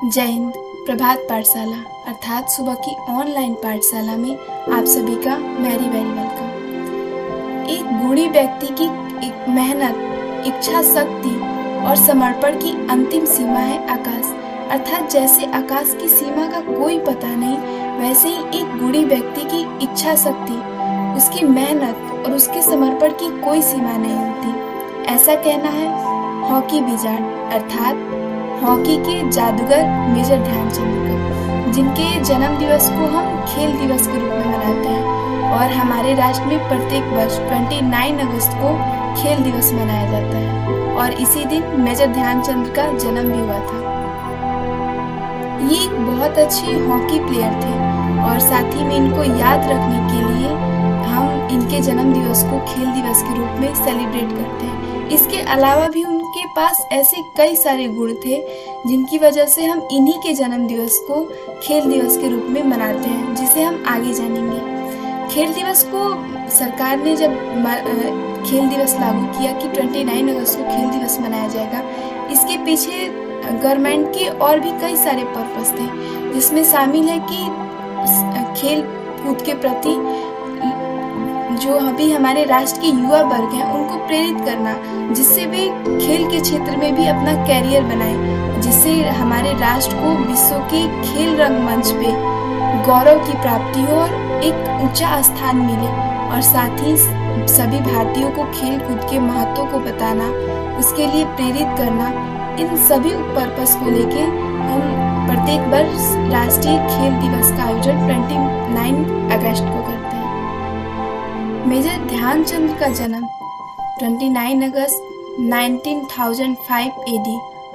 जय हिंद। प्रभात पाठशाला अर्थात सुबह की ऑनलाइन पाठशाला में आप सभी का वेरी वेलकम। एक गुणी व्यक्ति की एक मेहनत, इच्छा शक्ति और समर्पण की अंतिम सीमा है आकाश। अर्थात जैसे आकाश की सीमा का कोई पता नहीं, वैसे ही एक गुणी व्यक्ति की इच्छा शक्ति, उसकी मेहनत और उसके समर्पण की कोई सीमा नहीं होती। ऐसा कहना है हॉकी विजार्ड अर्थात हॉकी के जादूगर मेजर ध्यानचंद का, जिनके जन्म दिवस को हम खेल दिवस के रूप में मनाते हैं और हमारे राष्ट्र में प्रत्येक वर्ष 29 अगस्त को खेल दिवस मनाया जाता है और इसी दिन मेजर ध्यानचंद का जन्म भी हुआ था। ये एक बहुत अच्छे हॉकी प्लेयर थे और साथ ही में इनको याद रखने के लिए हम इनके जन्म दिवस को खेल दिवस के रूप में सेलिब्रेट करते हैं। इसके अलावा भी उनके पास ऐसे कई सारे गुण थे जिनकी वजह से हम इन्हीं के जन्म दिवस को खेल दिवस के रूप में मनाते हैं, जिसे हम आगे जानेंगे। खेल दिवस को सरकार ने जब खेल दिवस लागू किया कि 29 अगस्त को खेल दिवस मनाया जाएगा, इसके पीछे गवर्नमेंट के और भी कई सारे पर्पस थे, जिसमें शामिल है कि खेल कूद के प्रति जो अभी हमारे राष्ट्र के युवा वर्ग हैं उनको प्रेरित करना, जिससे वे खेल के क्षेत्र में भी अपना कैरियर बनाएं, जिससे हमारे राष्ट्र को विश्व के खेल रंगमंच पे गौरव की प्राप्ति हो और एक ऊंचा स्थान मिले। और साथ ही सभी भारतीयों को खेल कूद के महत्व को बताना, उसके लिए प्रेरित करना, इन सभी पर्पस को लेके हम प्रत्येक वर्ष राष्ट्रीय खेल दिवस का आयोजन 29 अगस्त को करते हैं। मेजर ध्यानचंद का जन्म 29 अगस्त 1905 AD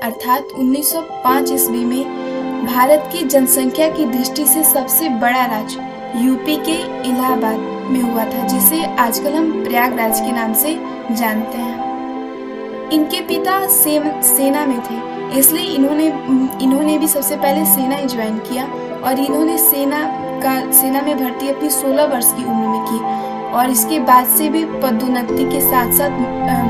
अर्थात 1905 ईस्वी में भारत की जनसंख्या की दृष्टि से सबसे बड़ा राज्य यूपी के इलाहाबाद में हुआ था, जिसे आजकल हम प्रयागराज के नाम से जानते हैं। इनके पिता सेना में थे, इसलिए इन्होंने भी सबसे पहले सेना ही ज्वाइन किया और इन्होंने सेना में भर्ती अपनी 16 वर्ष की उम्र में की और इसके बाद से भी पदोन्नति के साथ साथ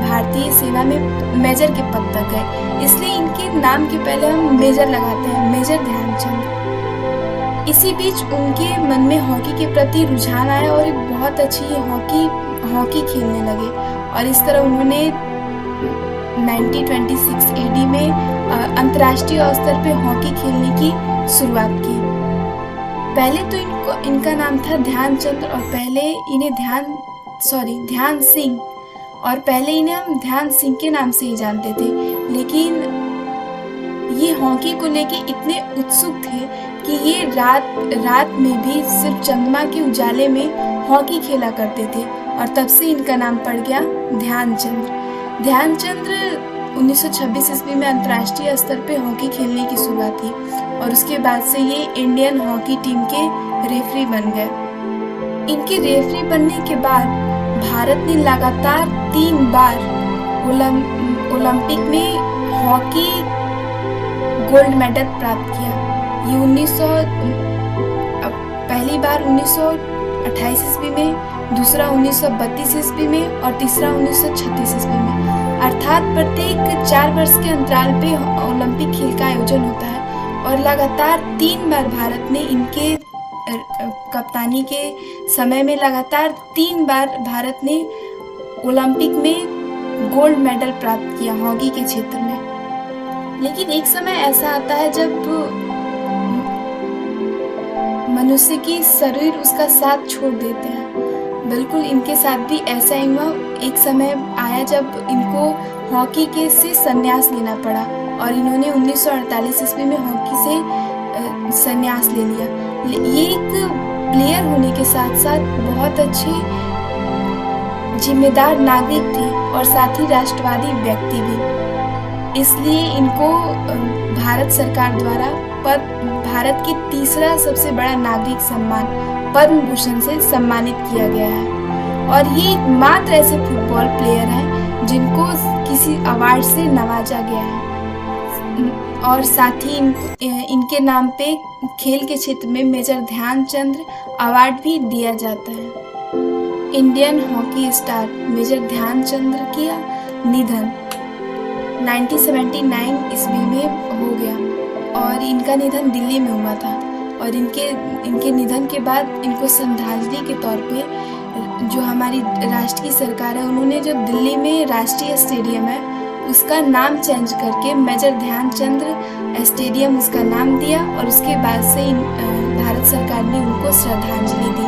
भारतीय सेना में मेजर के पद तक गए, इसलिए इनके नाम के पहले हम मेजर लगाते हैं, मेजर ध्यानचंद। इसी बीच उनके मन में हॉकी के प्रति रुझान आया और एक बहुत अच्छी हॉकी खेलने लगे और इस तरह उन्होंने 1926 AD में अंतर्राष्ट्रीय स्तर पे हॉकी खेलने की शुरुआत की। पहले तो इनका नाम था ध्यानचंद और पहले इन्हें ध्यान सिंह और पहले इन्हें हम ध्यान सिंह के नाम से ही जानते थे, लेकिन ये हॉकी को लेके इतने उत्सुक थे कि ये रात में भी सिर्फ चंद्रमा के उजाले में हॉकी खेला करते थे और तब से इनका नाम पड़ गया ध्यानचंद 1926 ईस्वी में अंतर्राष्ट्रीय स्तर पे हॉकी खेलने की शुरुआत की और उसके बाद से ये इंडियन हॉकी टीम के रेफरी बन गए। इनके रेफरी बनने के बाद भारत ने लगातार 3 बार ओलंपिक में हॉकी गोल्ड मेडल प्राप्त किया। ये पहली बार 1928 ईस्वी में, दूसरा 1932 ईस्वी में और तीसरा 1936 ईस्वी में, अर्थात प्रत्येक 4 वर्ष के अंतराल पे ओलंपिक खेल का आयोजन होता है और लगातार 3 बार भारत ने इनके कप्तानी के समय में लगातार 3 बार भारत ने ओलंपिक में गोल्ड मेडल प्राप्त किया हॉकी के क्षेत्र में। लेकिन एक समय ऐसा आता है जब मनुष्य की शरीर उसका साथ छोड़ देते हैं। बिल्कुल इनके साथ भी ऐसा ही हुआ। एक समय आया जब इनको हॉकी के से संन्यास लेना पड़ा और इन्होंने 1948 ईस्वी में हॉकी से संन्यास ले लिया। ये एक प्लेयर होने के साथ साथ बहुत अच्छे जिम्मेदार नागरिक थे और साथ ही राष्ट्रवादी व्यक्ति भी, इसलिए इनको भारत सरकार द्वारा भारत की तीसरा सबसे बड़ा नागरिक सम्मान पद्म भूषण से सम्मानित किया गया है और ये एकमात्र ऐसे फुटबॉल प्लेयर हैं जिनको किसी अवार्ड से नवाजा गया है और साथ ही इनके नाम पे खेल के क्षेत्र में मेजर ध्यानचंद अवार्ड भी दिया जाता है। Indian hockey star major Dhyan Chand का निधन 1979 ईस्वी में हो गया और इनका निधन दिल्ली में हुआ था और इनके निधन के बाद इनको श्रद्धांजलि के तौर पे जो हमारी राष्ट्र की सरकार है उन्होंने जो दिल्ली में राष्ट्रीय स्टेडियम है उसका नाम चेंज करके मेजर ध्यानचंद स्टेडियम उसका नाम दिया और उसके बाद से भारत सरकार ने उनको श्रद्धांजलि दी।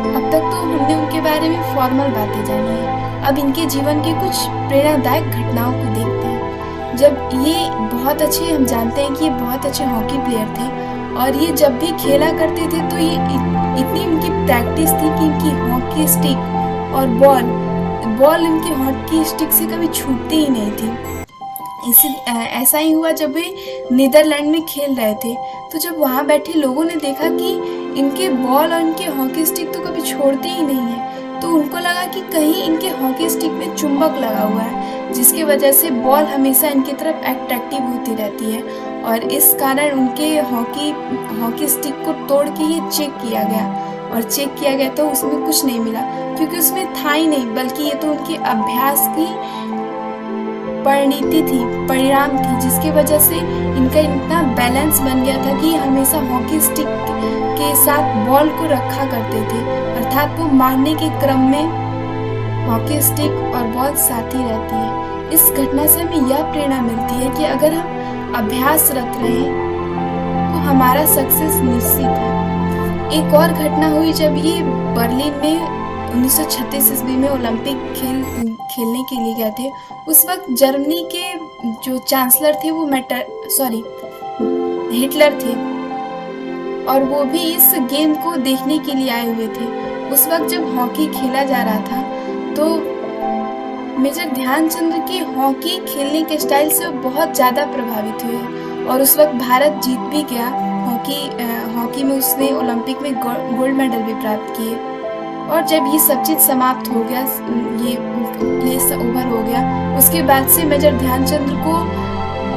अब तक तो हमने उनके बारे में फॉर्मल बातें जानी है, अब इनके जीवन की कुछ प्रेरणादायक घटनाओं को देखते हैं। जब ये बहुत अच्छे, हम जानते हैं कि ये बहुत अच्छे हॉकी प्लेयर थे और ये जब भी खेला करते थे तो ये इतनी उनकी प्रैक्टिस थी कि इनकी हॉकी स्टिक और बॉल इनकी हॉकी स्टिक से कभी छूटती ही नहीं थी। ऐसा ही हुआ जब वे नीदरलैंड में खेल रहे थे तो जब वहाँ बैठे लोगों ने देखा कि इनके बॉल और इनके हॉकी स्टिक तो कभी छोड़ते ही नहीं है, तो उनको लगा कि कहीं इनके हॉकी स्टिक में चुंबक लगा हुआ है जिसकी वजह से बॉल हमेशा इनकी तरफ अट्रैक्टिव होती रहती है और इस कारण उनके हॉकी स्टिक को तोड़ के ये चेक किया गया और चेक किया गया तो उसमें कुछ नहीं मिला क्योंकि उसमें था ही नहीं, बल्कि ये तो उनके अभ्यास की परिणाम थी जिसकी वजह से इनका इतना बैलेंस बन गया था कि हमेशा हॉकी स्टिक के साथ बॉल को रखा करते थे, अर्थात वो मारने के क्रम में हॉकी स्टिक और बॉल साथ ही रहती है। इस घटना से हमें यह प्रेरणा मिलती है कि अगर हम अभ्यासरत रहें तो हमारा सक्सेस निश्चित है। एक और घटना हुई जब ये बर्लिन में 1936 ईस्वी में ओलंपिक खेलने के लिए गए थे। उस वक्त जर्मनी के जो चांसलर थे वो हिटलर थे और वो भी इस गेम को देखने के लिए आए हुए थे। उस वक्त जब हॉकी खेला जा रहा था तो मेजर ध्यानचंद के हॉकी खेलने के स्टाइल से वो बहुत ज़्यादा प्रभावित हुए और उस वक्त भारत जीत भी गया। हॉकी में उसने ओलंपिक में गोल्ड मेडल भी प्राप्त किए और जब ये सब चीज़ समाप्त हो गया, ये प्लेस ओवर हो गया, उसके बाद से मेजर ध्यानचंद को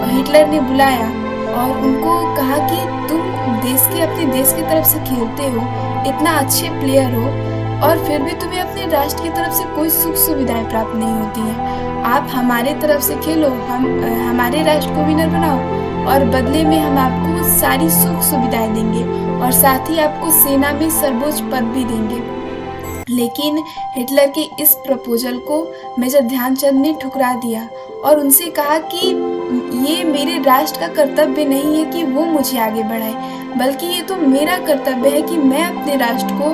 हिटलर ने बुलाया और उनको कहा कि तुम अपने देश की तरफ से खेलते हो, इतना अच्छे प्लेयर हो और फिर भी तुम्हें अपने राष्ट्र की तरफ से कोई सुख सुविधाएं प्राप्त नहीं होती हैं। आप हमारे तरफ से खेलो, हमारे राष्ट्र को विनर बनाओ और बदले में हम आपको सारी सुख सुविधाएं देंगे और साथ ही आपको सेना में सर्वोच्च पद भी देंगे। लेकिन हिटलर के इस प्रपोजल को मेजर ध्यानचंद ने ठुकरा दिया और उनसे कहा कि ये मेरे राष्ट्र का कर्तव्य नहीं है कि वो मुझे आगे बढ़ाए, बल्कि ये तो मेरा कर्तव्य है कि मैं अपने राष्ट्र को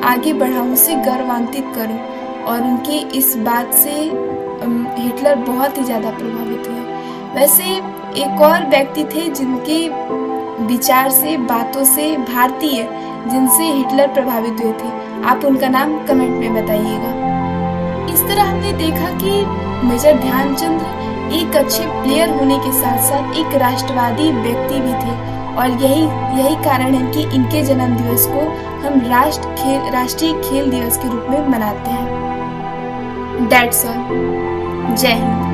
आगे बढ़ाऊं, उसे गर्वान्वित करूं। और उनके इस बात से हिटलर बहुत ही ज़्यादा प्रभावित हुए। वैसे एक और व्यक्ति थे जिनके विचार से, बातों से, भारतीय जिनसे हिटलर प्रभावित हुए थे, आप उनका नाम कमेंट में बताइएगा। इस तरह हमने देखा कि मेजर ध्यानचंद एक अच्छे प्लेयर होने के साथ साथ एक राष्ट्रवादी व्यक्ति भी थे और यही कारण है कि इनके जन्म दिवस को हम राष्ट्रीय खेल दिवस के रूप में मनाते हैं। That's all. जय हिंद।